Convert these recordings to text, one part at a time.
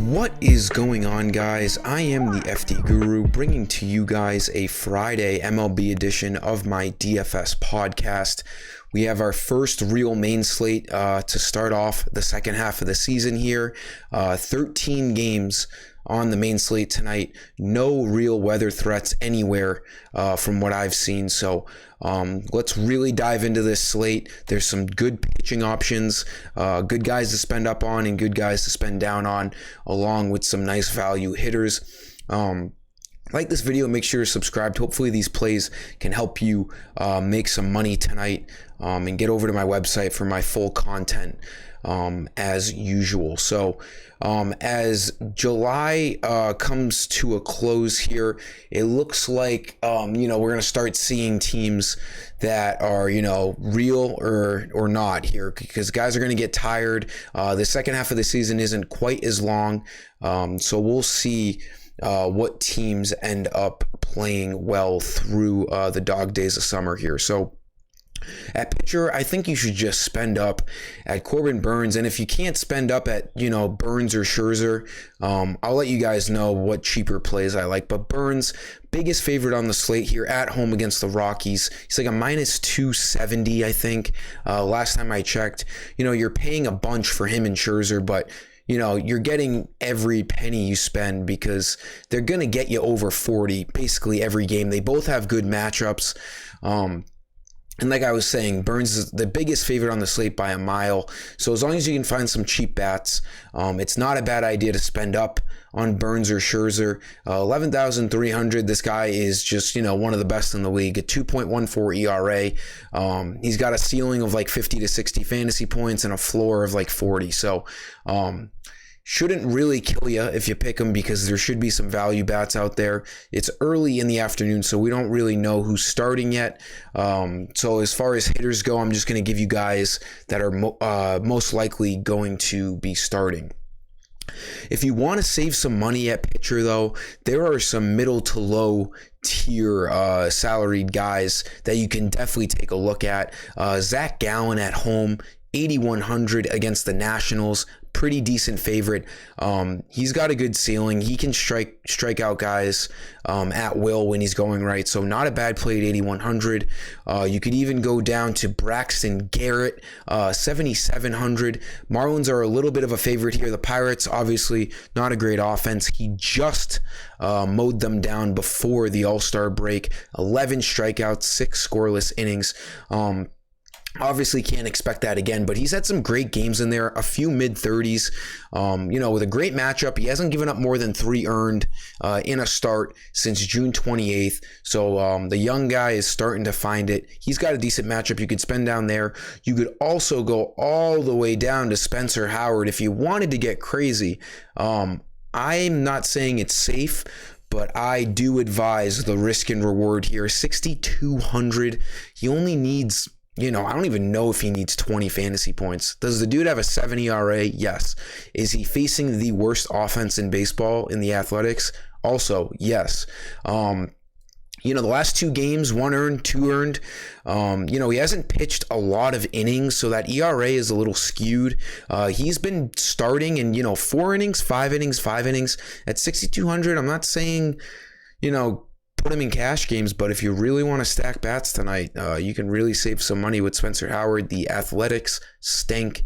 What is going on, guys? I am the FD Guru, bringing to you guys a Friday MLB edition of my DFS podcast. We have our first real main slate to start off the second half of the season here. 13 games on the main slate tonight. No real weather threats anywhere from what I've seen. So let's really dive into this slate. There's some good pitching options, good guys to spend up on and good guys to spend down on, along with some nice value hitters. Like this video, make sure you're subscribed. Hopefully these plays can help you make some money tonight, and get over to my website for my full content as usual. So as July comes to a close here, it looks like we're going to start seeing teams that are real or not here, because guys are going to get tired. The second half of the season isn't quite as long, so we'll see what teams end up playing well through the dog days of summer here. So at pitcher, I think you should just spend up at Corbin Burnes. And if you can't spend up at, Burnes or Scherzer, I'll let you guys know what cheaper plays I like. But Burnes, biggest favorite on the slate here at home against the Rockies. He's like a minus 270, I think. Last time I checked, you're paying a bunch for him and Scherzer, but you're getting every penny you spend because they're going to get you over 40 basically every game. They both have good matchups. And like I was saying, Burnes is the biggest favorite on the slate by a mile. So as long as you can find some cheap bats, it's not a bad idea to spend up on Burnes or Scherzer. 11,300. This guy is just, one of the best in the league. A 2.14 ERA. He's got a ceiling of like 50 to 60 fantasy points and a floor of like 40. So, shouldn't really kill you if you pick him because there should be some value bats out there. It's early in the afternoon, so we don't really know who's starting yet. So as far as hitters go, I'm just going to give you guys that are most likely going to be starting. If you want to save some money at pitcher, though, there are some middle to low tier salaried guys that you can definitely take a look at. Zach Gallen at home, 8,100 against the Nationals. Pretty decent favorite. He's got a good ceiling. He can strike out guys at will when he's going right. So not a bad play at 8,100. You could even go down to Braxton Garrett, 7,700. Marlins are a little bit of a favorite here. The Pirates, obviously not a great offense. He just mowed them down before the All-Star break. 11 strikeouts, 6 scoreless innings. Obviously can't expect that again, but he's had some great games in there, a few mid-30s, with a great matchup. He hasn't given up more than 3 earned in a start since June 28th. So the young guy is starting to find it. He's got a decent matchup you could spend down there. You could also go all the way down to Spencer Howard if you wanted to get crazy. I'm not saying it's safe, but I do advise the risk and reward here. 6,200. He only needs... I don't even know if he needs 20 fantasy points. Does the dude have a 7 ERA? Yes. Is he facing the worst offense in baseball in the Athletics? Also, yes. The last 2 games, 1 earned, 2 earned. He hasn't pitched a lot of innings, so that ERA is a little skewed. He's been starting in, 4 innings, 5 innings, 5 innings. At 6,200, I'm not saying, put him in cash games, but if you really want to stack bats tonight, you can really save some money with Spencer Howard. The Athletics stink.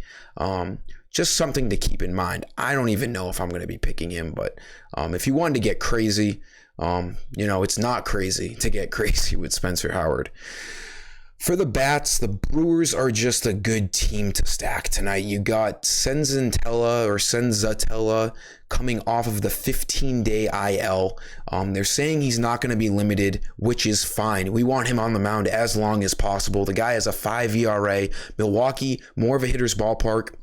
Just something to keep in mind. I don't even know if I'm going to be picking him, but if you wanted to get crazy, it's not crazy to get crazy with Spencer Howard. For the bats, the Brewers are just a good team to stack tonight. You got Senzatella coming off of the 15-day IL. They're saying he's not going to be limited, which is fine. We want him on the mound as long as possible. The guy has a 5 ERA. Milwaukee, more of a hitter's ballpark.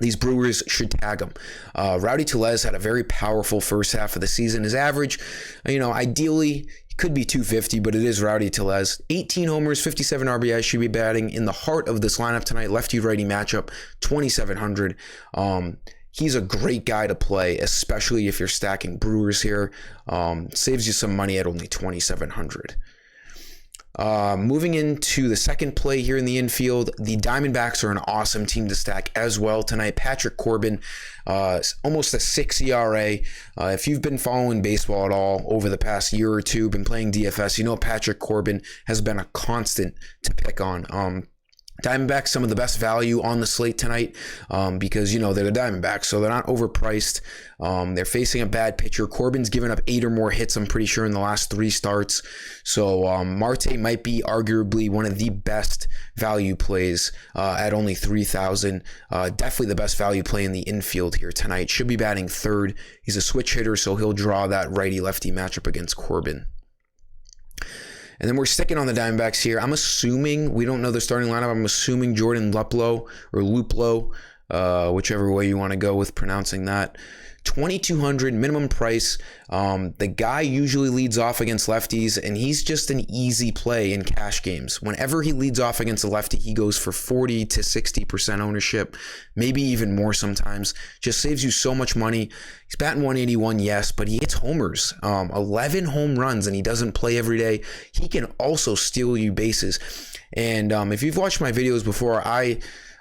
These Brewers should tag him. Rowdy Tellez had a very powerful first half of the season. His average, ideally, could be 250, but it is Rowdy Tellez. 18 homers, 57 RBI, should be batting in the heart of this lineup tonight. Lefty-righty matchup, 2,700. He's a great guy to play, especially if you're stacking Brewers here. Saves you some money at only 2,700. Moving into the second play here in the infield, the Diamondbacks are an awesome team to stack as well tonight. Patrick Corbin, almost a 6 ERA. If you've been following baseball at all over the past year or two, been playing DFS, you know Patrick Corbin has been a constant to pick on. Diamondbacks, some of the best value on the slate tonight because, you know, they're the Diamondbacks, so they're not overpriced. They're facing a bad pitcher. Corbin's given up 8 or more hits, I'm pretty sure, in the last 3 starts. So Marte might be arguably one of the best value plays at only 3,000. Definitely the best value play in the infield here tonight. Should be batting third. He's a switch hitter, so he'll draw that righty-lefty matchup against Corbin. And then we're sticking on the Diamondbacks here. I'm assuming, we don't know the starting lineup, I'm assuming Jordan Luplow or Luplow, whichever way you want to go with pronouncing that. 2,200 minimum price. The guy usually leads off against lefties, and he's just an easy play in cash games. Whenever he leads off against a lefty, he goes for 40 to 60% ownership, maybe even more sometimes. Just saves you so much money. He's batting 181, yes, but he hits homers. 11 home runs, and he doesn't play every day. He can also steal you bases. And if you've watched my videos before,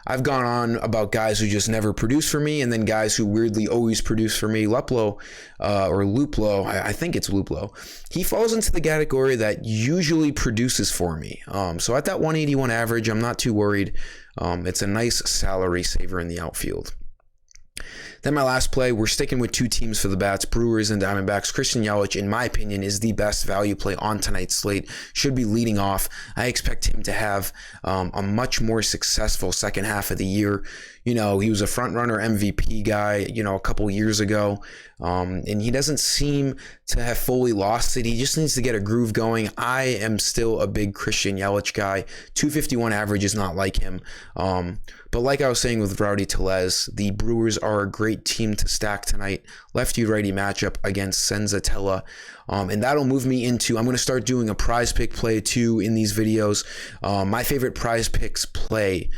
I've gone on about guys who just never produce for me, and then guys who weirdly always produce for me. Luplow, or Luplow, I think it's Luplow. He falls into the category that usually produces for me. So at that 181 average, I'm not too worried. It's a nice salary saver in the outfield. Then my last play, we're sticking with 2 teams for the bats, Brewers and Diamondbacks. Christian Yelich, in my opinion, is the best value play on tonight's slate. Should be leading off. I expect him to have a much more successful second half of the year. You know, he was a front runner MVP guy, you know, a couple years ago. And he doesn't seem to have fully lost it. He just needs to get a groove going. I am still a big Christian Yelich guy. 251 average is not like him. But like I was saying with Rowdy Tellez, the Brewers are a great team to stack tonight. Lefty-righty matchup against Senzatella. And that'll move me into, I'm going to start doing a prize pick play too in these videos. My favorite prize picks play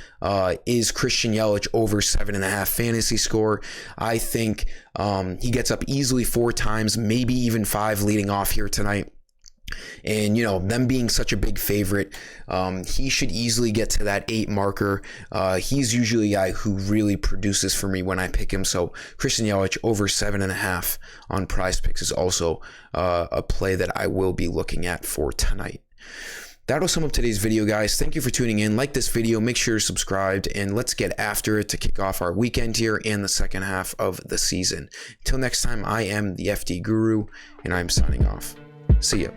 is Christian Yelich over 7.5 fantasy score. I think he gets up easily 4 times, maybe even 5 leading off here tonight. And, you know, them being such a big favorite, he should easily get to that 8 marker. He's usually a guy who really produces for me when I pick him. So Christian Yelich over 7.5 on prize picks is also a play that I will be looking at for tonight. That'll sum up today's video, guys. Thank you for tuning in. Like this video, make sure you're subscribed, and let's get after it to kick off our weekend here and the second half of the season. Until next time, I am the FD Guru, and I'm signing off. See ya.